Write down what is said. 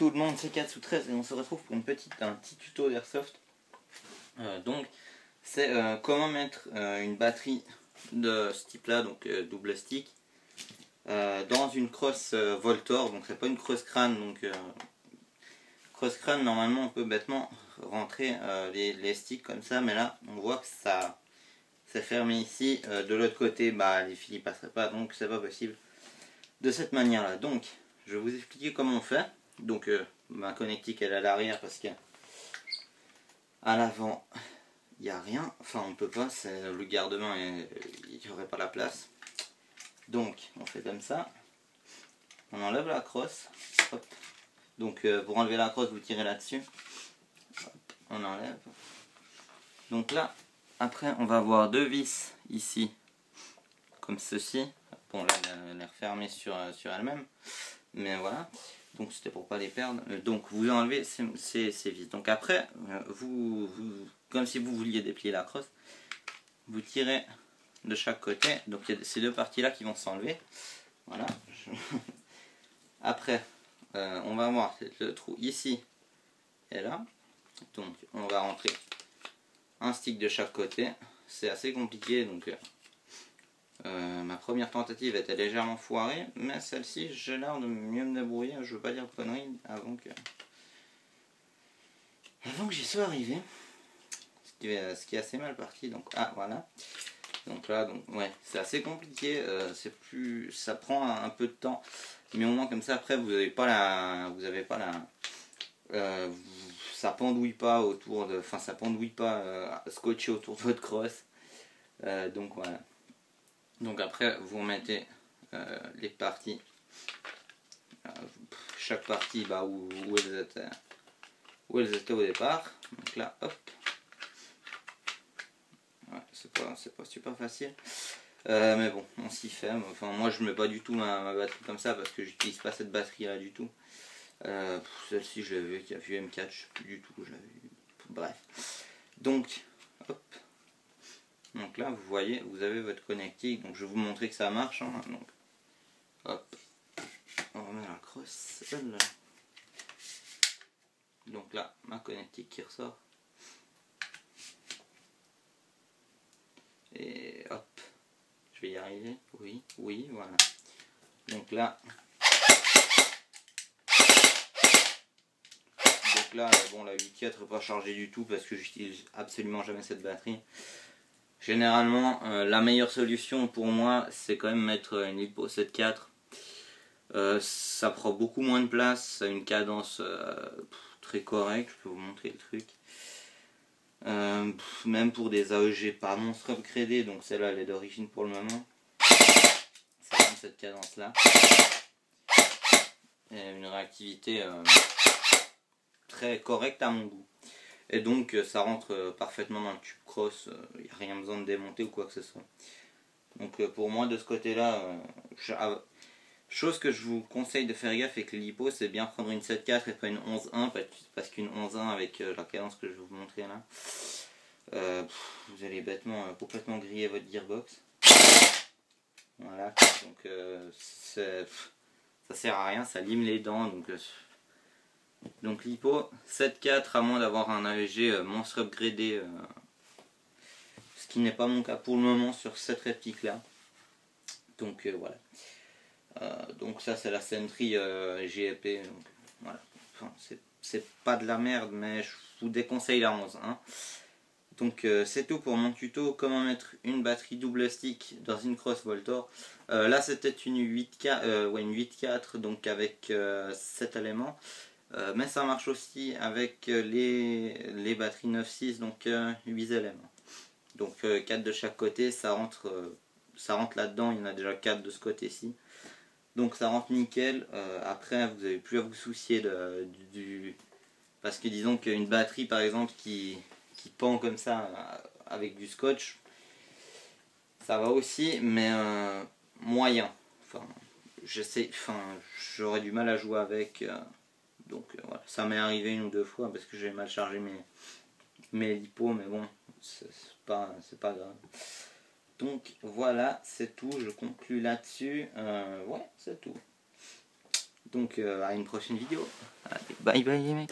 tout le monde, c'est 4 sous 13 et on se retrouve pour un petit tuto d'Airsoft. Donc c'est comment mettre une batterie de ce type là, donc double stick, dans une crosse Voltor. Donc c'est pas une crosse crâne, donc crosse crâne normalement on peut bêtement rentrer les sticks comme ça, mais là on voit que ça c'est fermé ici. De l'autre côté les fils ne passeraient pas, donc c'est pas possible de cette manière là. Donc je vais vous expliquer comment on fait. Donc ma connectique elle est à l'arrière parce qu'à l'avant il n'y a rien, enfin on peut pas, c'est le garde-main et il n'y aurait pas la place. Donc on fait comme ça, on enlève la crosse, hop. Donc pour enlever la crosse vous tirez là-dessus, on enlève. Donc là après on va avoir deux vis ici comme ceci. Bon là elle est refermée sur elle-même, mais voilà. Donc c'était pour pas les perdre. Donc vous enlevez ces vis. Donc après, comme si vous vouliez déplier la crosse, vous tirez de chaque côté. Donc il y a ces deux parties là qui vont s'enlever. Voilà. Après, on va avoir le trou ici et là. Donc on va rentrer un stick de chaque côté. C'est assez compliqué, donc ma première tentative était légèrement foirée, mais celle-ci j'ai l'air de mieux me débrouiller. Je veux pas dire de conneries avant que j'y sois arrivé, ce qui est assez mal parti. Donc voilà, donc là ouais c'est assez compliqué, ça prend un peu de temps, mais au moins comme ça après vous avez pas ça pendouille pas autour de, ça pendouille pas scotché autour de votre crosse. Donc voilà. Donc après vous remettez les parties, chaque partie où elles étaient au départ. Donc là hop, ouais, c'est pas super facile, mais bon on s'y fait. Enfin moi je mets pas du tout ma batterie comme ça parce que j'utilise pas cette batterie là du tout. Celle-ci je l'avais qui a vu M4, je sais plus du tout, je l'avais vu. Bref, donc hop. Donc là vous voyez, vous avez votre connectique, donc je vais vous montrer que ça marche, hein. Donc hop, on remet la crosse. Donc là ma connectique qui ressort, et hop, je vais y arriver, oui voilà. Donc là bon, la 8.4 n'est pas chargée du tout parce que j'utilise absolument jamais cette batterie. Généralement, la meilleure solution pour moi, c'est quand même mettre une LiPo 7.4. Ça prend beaucoup moins de place, ça a une cadence très correcte, je peux vous montrer le truc. Même pour des AEG pas monstre upgradés, donc celle-là elle est d'origine pour le moment. Ça donne cette cadence là. Et une réactivité très correcte à mon goût. Et donc ça rentre parfaitement dans le tube cross, il n'y a rien besoin de démonter ou quoi que ce soit. Donc pour moi de ce côté là, chose que je vous conseille de faire gaffe avec les LiPo, c'est bien prendre une 7.4 et pas une 11.1, parce qu'une 11.1 avec la cadence que je vais vous montrer là, vous allez bêtement complètement griller votre gearbox. Voilà, donc ça sert à rien, ça lime les dents. Donc LiPo 7.4, à moins d'avoir un AEG monstre upgradé, ce qui n'est pas mon cas pour le moment sur cette réplique là. Donc voilà. Donc ça c'est la Sentry GEP, donc voilà. Enfin, c'est pas de la merde, mais je vous déconseille la 11.1. Donc c'est tout pour mon tuto comment mettre une batterie double stick dans une crosse Voltor. Là c'était une 8.4, donc avec 7 éléments. Mais ça marche aussi avec les batteries 9.6, donc 8 éléments. Donc 4 de chaque côté, ça rentre là-dedans, il y en a déjà 4 de ce côté-ci. Donc ça rentre nickel. Après vous n'avez plus à vous soucier parce que disons qu'une batterie par exemple qui pend comme ça avec du scotch, ça va aussi, mais moyen. Enfin, j'aurais du mal à jouer avec. Donc voilà, ça m'est arrivé une ou deux fois parce que j'ai mal chargé mes LiPo, mais bon, c'est pas grave. Donc voilà, c'est tout, je conclus là-dessus. Ouais, c'est tout. Donc à une prochaine vidéo. Allez, bye bye les mecs.